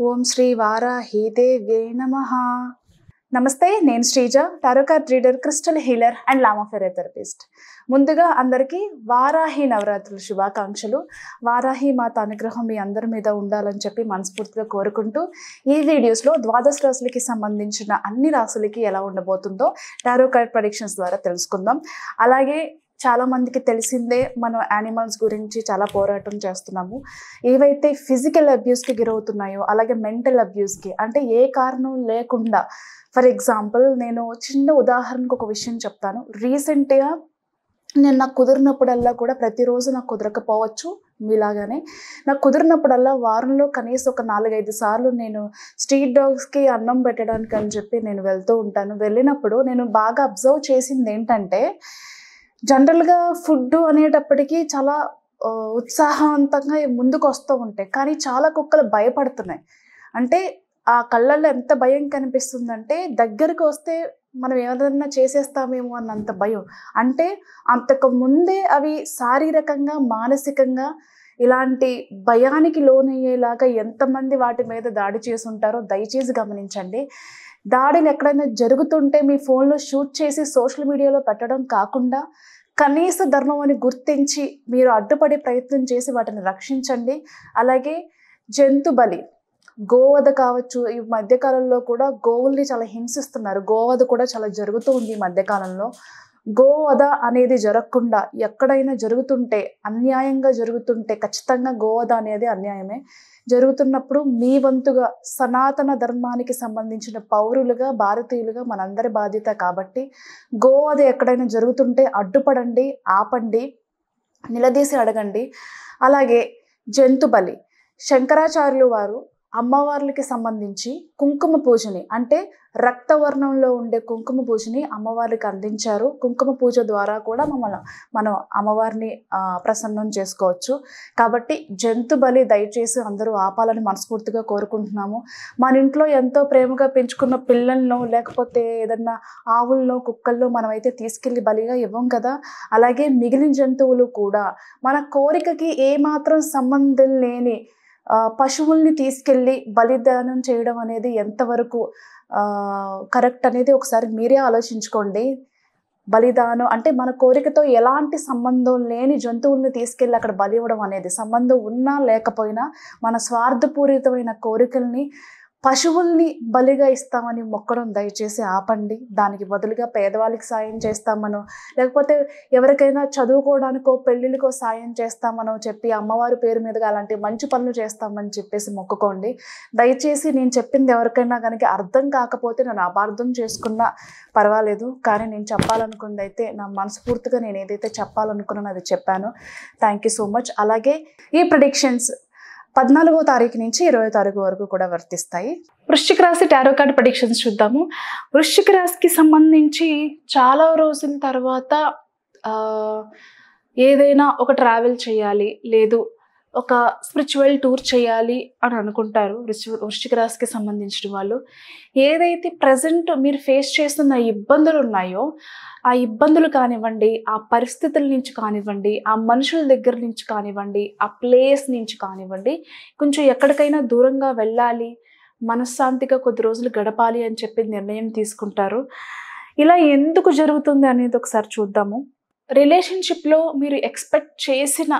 ఓం శ్రీ వారాహీదేవ్యై నమః. నమస్తే, నేను Sreeja, tarot card reader, crystal healer and Lama Fera therapist. ముందుగా అందరికీ వారాహి నవరాత్రుల శుభాకాంక్షలు. వారాహి మాత అనుగ్రహం మీ అందరి మీద ఉండాలని చెప్పి మనస్ఫూర్తిగా కోరుకుంటూ, ఈ వీడియోస్లో ద్వాదశ రాశులకి సంబంధించిన అన్ని రాశులకి ఎలా ఉండబోతుందో టారో కార్డ్ ప్రెడిక్షన్స్ ద్వారా తెలుసుకుందాం. అలాగే చాలామందికి తెలిసిందే, మనం యానిమల్స్ గురించి చాలా పోరాటం చేస్తున్నాము. ఏవైతే ఫిజికల్ అబ్యూస్కి గురవుతున్నాయో, అలాగే మెంటల్ అబ్యూస్కి, అంటే ఏ కారణం లేకుండా, ఫర్ ఎగ్జాంపుల్ నేను చిన్న ఉదాహరణకు ఒక విషయం చెప్తాను. రీసెంట్గా నేను నాకు కుదిరినప్పుడల్లా కూడా, ప్రతిరోజు నాకు కుదరకపోవచ్చు మీలాగానే, నాకు కుదిరినప్పుడల్లా వారంలో కనీసం ఒక 4-5 సార్లు నేను స్ట్రీట్ డాగ్స్కి అన్నం పెట్టడానికి అని చెప్పి నేను వెళ్తూ ఉంటాను. వెళ్ళినప్పుడు నేను బాగా అబ్జర్వ్ చేసింది ఏంటంటే, జనరల్గా ఫుడ్ అనేటప్పటికీ చాలా ఉత్సాహవంతంగా ముందుకు వస్తూ ఉంటాయి, కానీ చాలా కుక్కలు భయపడుతున్నాయి. అంటే ఆ కళ్ళల్లో ఎంత భయం కనిపిస్తుందంటే, దగ్గరికి వస్తే మనం ఏదైనా చేసేస్తామేమో అన్నంత భయం. అంటే అంతకు ముందే అవి శారీరకంగా, మానసికంగా ఇలాంటి భయానికి లోనయ్యేలాగా ఎంతమంది వాటి మీద దాడి చేసి ఉంటారో దయచేసి గమనించండి. దాడులు ఎక్కడైనా జరుగుతుంటే మీ ఫోన్లో షూట్ చేసి సోషల్ మీడియాలో పెట్టడం కాకుండా, కనీస ధర్మం అని గుర్తించి మీరు అడ్డుపడే ప్రయత్నం చేసి వాటిని రక్షించండి. అలాగే జంతు బలి, గోవధ కావచ్చు. ఈ మధ్యకాలంలో కూడా గోవుల్ని చాలా హింసిస్తున్నారు. గోవధ కూడా చాలా జరుగుతూ ఉంది ఈ మధ్యకాలంలో. గోవధ అనేది జరగకుండా, ఎక్కడైనా జరుగుతుంటే, అన్యాయంగా జరుగుతుంటే ఖచ్చితంగా గోవధ అనేది అన్యాయమే. జరుగుతున్నప్పుడు మీ వంతుగా సనాతన ధర్మానికి సంబంధించిన పౌరులుగా, భారతీయులుగా మనందరి బాధ్యత కాబట్టి, గోవధ ఎక్కడైనా జరుగుతుంటే అడ్డుపడండి, ఆపండి, నిలదీసి అడగండి. అలాగే జంతు బలి, శంకరాచార్యులు వారు అమ్మవార్లకి సంబంధించి కుంకుమ పూజని, అంటే రక్తవర్ణంలో ఉండే కుంకుమ పూజని అమ్మవారికి అందించారు. కుంకుమ పూజ ద్వారా కూడా మనం అమ్మవారిని ప్రసన్నం చేసుకోవచ్చు. కాబట్టి జంతు బలి దయచేసి అందరూ ఆపాలని మనస్ఫూర్తిగా కోరుకుంటున్నాము. మన ఇంట్లో ఎంతో ప్రేమగా పెంచుకున్న పిల్లలను, లేకపోతే ఏదన్నా ఆవుల్లో, కుక్కల్లో మనమైతే తీసుకెళ్ళి బలిగా ఇవ్వం కదా. అలాగే మిగిలిన జంతువులు కూడా మన కోరికకి ఏమాత్రం సంబంధం లేని పశువుల్ని తీసుకెళ్ళి బలిదానం చేయడం అనేది ఎంతవరకు కరెక్ట్ అనేది ఒకసారి మీరే ఆలోచించుకోండి. బలిదానం అంటే మన కోరికతో ఎలాంటి సంబంధం లేని జంతువుల్ని తీసుకెళ్ళి అక్కడ బలి ఇవ్వడం అనేది, సంబంధం ఉన్నా లేకపోయినా మన స్వార్థపూరితమైన కోరికల్ని, పశువుల్ని బలిగా ఇస్తామని మొక్కడం దయచేసి ఆపండి. దానికి బదులుగా పేదవాళ్ళకి సాయం చేస్తామనో, లేకపోతే ఎవరికైనా చదువుకోవడానికో, పెళ్ళిళ్ళకో సాయం చేస్తామనో చెప్పి అమ్మవారి పేరు మీదుగా అలాంటి మంచి పనులు చేస్తామని చెప్పేసి మొక్కుకోండి. దయచేసి నేను చెప్పింది ఎవరికైనా కనుక అర్థం కాకపోతే నన్ను అపార్థం చేసుకున్నా పర్వాలేదు, కానీ నేను చెప్పాలనుకుంది అయితే, నా మనస్ఫూర్తిగా నేను ఏదైతే చెప్పాలనుకున్నానో అది చెప్పాను. Thank you so much. అలాగే ఈ ప్రెడిక్షన్స్ 14వ తారీఖు నుంచి 20వ తారీఖు వరకు కూడా వర్తిస్తాయి. వృశ్చిక రాశి టారో కార్డ్ ప్రెడిక్షన్స్ చూద్దాము. వృశ్చిక రాశికి సంబంధించి చాలా రోజుల తర్వాత ఏదైనా ఒక ట్రావెల్ చేయాలి, లేదు ఒక స్పిరిచువల్ టూర్ చేయాలి అని అనుకుంటారు వృశ్చిక రాశికి సంబంధించిన వాళ్ళు. ఏదైతే ప్రజెంట్ మీరు ఫేస్ చేస్తున్న ఇబ్బందులు ఉన్నాయో, ఆ ఇబ్బందులు కానివ్వండి, ఆ పరిస్థితుల నుంచి కానివ్వండి, ఆ మనుషుల దగ్గర నుంచి కానివ్వండి, ఆ ప్లేస్ నుంచి కానివ్వండి, కొంచెం ఎక్కడికైనా దూరంగా వెళ్ళాలి, మనశ్శాంతిగా కొద్ది రోజులు గడపాలి అని చెప్పి నిర్ణయం తీసుకుంటారు. ఇలా ఎందుకు జరుగుతుంది అనేది ఒకసారి చూద్దాము. రిలేషన్షిప్లో మీరు ఎక్స్పెక్ట్ చేసిన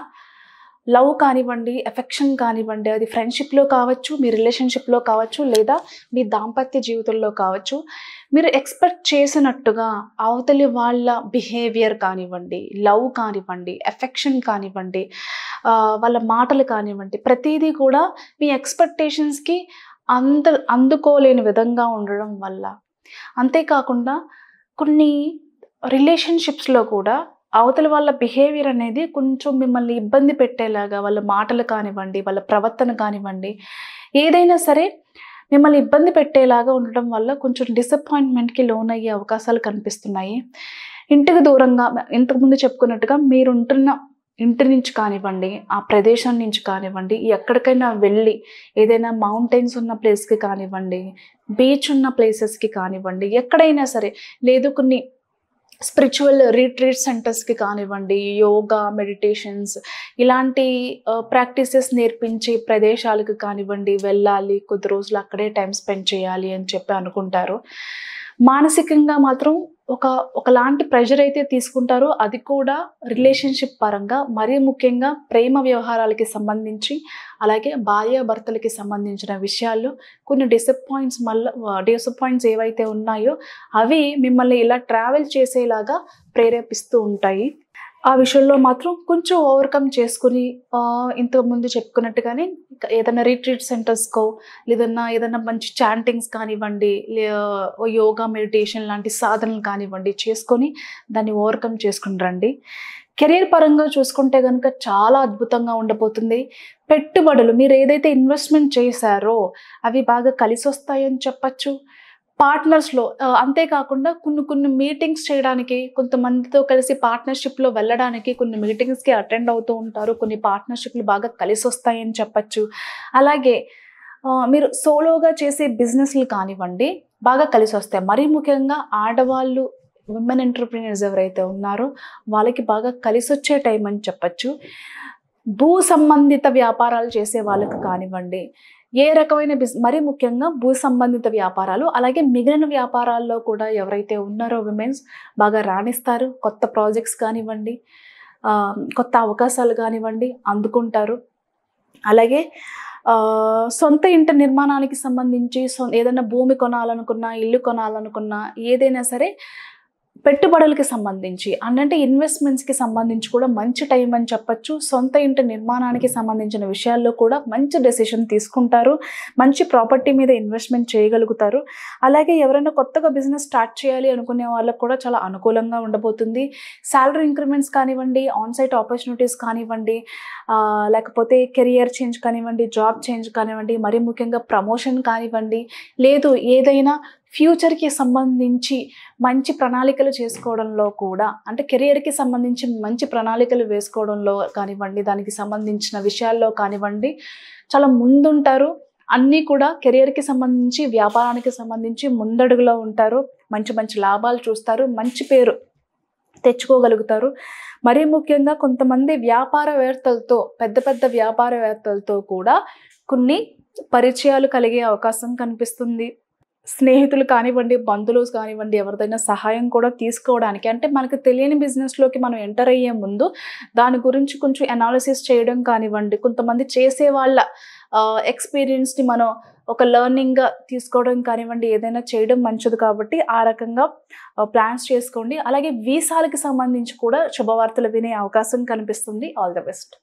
లవ్ కానివ్వండి, ఎఫెక్షన్ కానివ్వండి, అది ఫ్రెండ్షిప్లో కావచ్చు, మీ రిలేషన్షిప్లో కావచ్చు, లేదా మీ దాంపత్య జీవితంలో కావచ్చు, మీరు ఎక్స్పెక్ట్ చేసినట్టుగా అవతలి వాళ్ళ బిహేవియర్ కానివ్వండి, లవ్ కానివ్వండి, ఎఫెక్షన్ కానివ్వండి, వాళ్ళ మాటలు కానివ్వండి, ప్రతిదీ కూడా మీ ఎక్స్పెక్టేషన్స్కి అందుకోలేని విధంగా ఉండడం వల్ల, అంతేకాకుండా కొన్ని రిలేషన్షిప్స్లో కూడా అవతల వాళ్ళ బిహేవియర్ అనేది కొంచెం మిమ్మల్ని ఇబ్బంది పెట్టేలాగా, వాళ్ళ మాటలు కానివ్వండి, వాళ్ళ ప్రవర్తన కానివ్వండి, ఏదైనా సరే మిమ్మల్ని ఇబ్బంది పెట్టేలాగా ఉండడం వల్ల కొంచెం డిసప్పాయింట్మెంట్కి లోనయ్యే అవకాశాలు కనిపిస్తున్నాయి. ఇంటికి దూరంగా, ఇంతకుముందు చెప్పుకున్నట్టుగా మీరుంటున్న ఇంటి నుంచి కానివ్వండి, ఆ ప్రదేశం నుంచి కానివ్వండి, ఎక్కడికైనా వెళ్ళి ఏదైనా మౌంటైన్స్ ఉన్న ప్లేస్కి కానివ్వండి, బీచ్ ఉన్న ప్లేసెస్కి కానివ్వండి, ఎక్కడైనా సరే, లేదు కొన్ని స్పిరిచువల్ రిట్రీట్ సెంటర్స్కి కానివ్వండి, యోగా, మెడిటేషన్స్ ఇలాంటి ప్రాక్టీసెస్ నేర్పించే ప్రదేశాలకు కానివ్వండి వెళ్ళాలి, కొద్ది రోజులు అక్కడే టైం స్పెండ్ చేయాలి అని చెప్పి అనుకుంటారు. మానసికంగా మాత్రం ఒకలాంటి ప్రెషర్ అయితే తీసుకుంటారో అది కూడా రిలేషన్షిప్ పరంగా, మరీ ముఖ్యంగా ప్రేమ వ్యవహారాలకి సంబంధించి, అలాగే భార్యాభర్తలకి సంబంధించిన విషయాల్లో కొన్ని డిసప్పాయింట్స్ ఏవైతే ఉన్నాయో అవి మిమ్మల్ని ఇలా ట్రావెల్ చేసేలాగా ప్రేరేపిస్తూ ఉంటాయి. ఆ విషయంలో మాత్రం కొంచెం ఓవర్కమ్ చేసుకుని ఇంతకుముందు చెప్పుకున్నట్టుగానే ఏదైనా రిట్రీట్ సెంటర్స్‌కో ఏదైనా మంచి చాంటింగ్స్ కానివ్వండి, యోగా, మెడిటేషన్ లాంటి సాధనలు కానివ్వండి చేసుకొని దాన్ని ఓవర్కమ్ చేసుకుని రండి. కెరీర్ పరంగా చూసుకుంటే గనుక చాలా అద్భుతంగా ఉండబోతుంది. పెట్టుబడులు మీరు ఏదైతే ఇన్వెస్ట్‌మెంట్ చేశారో అవి బాగా కలిసొస్తాయని చెప్పచ్చు. పార్ట్నర్స్‌లో అంతేకాకుండా కొన్ని మీటింగ్స్ చేయడానికి, కొంతమందితో కలిసి పార్ట్నర్‌షిప్‌లో వెళ్ళడానికి కొన్ని మీటింగ్స్‌కి అటెండ్ అవుతూ ఉంటారు. కొన్ని పార్ట్నర్‌షిప్‌లు బాగా కలిసొస్తాయని చెప్పచ్చు. అలాగే మీరు సోలోగా చేసే బిజినెస్‌లు కానివ్వండి బాగా కలిసొస్తాయి. మరీ ముఖ్యంగా ఆడవాళ్ళు, విమెన్ ఎంటర్‌ప్రెన్యూర్స్ ఎవరైతే ఉన్నారో వాళ్ళకి బాగా కలిసొచ్చే టైం అని చెప్పచ్చు. భూ సంబంధిత వ్యాపారాలు చేసే వాళ్ళకి కానివ్వండి, ఏ రకమైన మరీ ముఖ్యంగా భూ సంబంధిత వ్యాపారాలు, అలాగే మిగిలిన వ్యాపారాల్లో కూడా ఎవరైతే ఉన్నారో విమెన్స్ బాగా రాణిస్తారు. కొత్త ప్రాజెక్ట్స్ కానివ్వండి, కొత్త అవకాశాలు కానివ్వండి అందుకుంటారు. అలాగే సొంత ఇంటి నిర్మాణానికి సంబంధించి ఏదైనా భూమి కొనాలనుకున్నా, ఇల్లు కొనాలనుకున్నా, ఏదైనా సరే పెట్టుబడులకి సంబంధించి అంటే ఇన్వెస్ట్మెంట్స్‌కి సంబంధించి కూడా మంచి టైం అని చెప్పచ్చు. సొంత ఇంటి నిర్మాణానికి సంబంధించిన విషయాల్లో కూడా మంచి డెసిషన్ తీసుకుంటారు. మంచి ప్రాపర్టీ మీద ఇన్వెస్ట్మెంట్ చేయగలుగుతారు. అలాగే ఎవరైనా కొత్తగా బిజినెస్ స్టార్ట్ చేయాలి అనుకునే వాళ్ళకి కూడా చాలా అనుకూలంగా ఉండబోతుంది. సాలరీ ఇంక్రిమెంట్స్ కానివ్వండి, ఆన్ సైట్ ఆపర్చునిటీస్ కానివ్వండి, లేకపోతే కెరియర్ చేంజ్ కానివ్వండి, జాబ్ చేంజ్ కానివ్వండి, మరీ ముఖ్యంగా ప్రమోషన్ కానివ్వండి, లేదు ఏదైనా ఫ్యూచర్‌కి సంబంధించి మంచి ప్రణాళికలు చేసుకోవడంలో కూడా, అంటే కెరియర్‌కి సంబంధించి మంచి ప్రణాళికలు వేసుకోవడంలో కానివ్వండి, దానికి సంబంధించిన విషయాల్లో కానివ్వండి చాలా ముందుంటారు. అన్నీ కూడా కెరియర్‌కి సంబంధించి, వ్యాపారానికి సంబంధించి ముందడుగులో ఉంటారు. మంచి మంచి లాభాలు చూస్తారు. మంచి పేరు తెచ్చుకోగలుగుతారు. మరీ ముఖ్యంగా కొంతమంది వ్యాపారవేత్తలతో, పెద్ద పెద్ద వ్యాపారవేత్తలతో కూడా కొన్ని పరిచయాలు కలిగే అవకాశం కనిపిస్తుంది. స్నేహితులు కానివ్వండి, బంధువులు కానివ్వండి, ఎవరిదైనా సహాయం కూడా తీసుకోవడానికి, అంటే మనకు తెలియని బిజినెస్‌లోకి మనం ఎంటర్ అయ్యే ముందు దాని గురించి కొంచెం అనాలిసిస్ చేయడం కానివ్వండి, కొంతమంది చేసేవాళ్ళ ఎక్స్‌పీరియన్స్‌ని మనం ఒక లెర్నింగ్‌గా తీసుకోవడం కానివ్వండి, ఏదైనా చేయడం మంచిది కాబట్టి ఆ రకంగా ప్లాన్స్ చేసుకోండి. అలాగే వీసాలకి సంబంధించి కూడా శుభవార్తలు వినే అవకాశం కనిపిస్తుంది. All the best.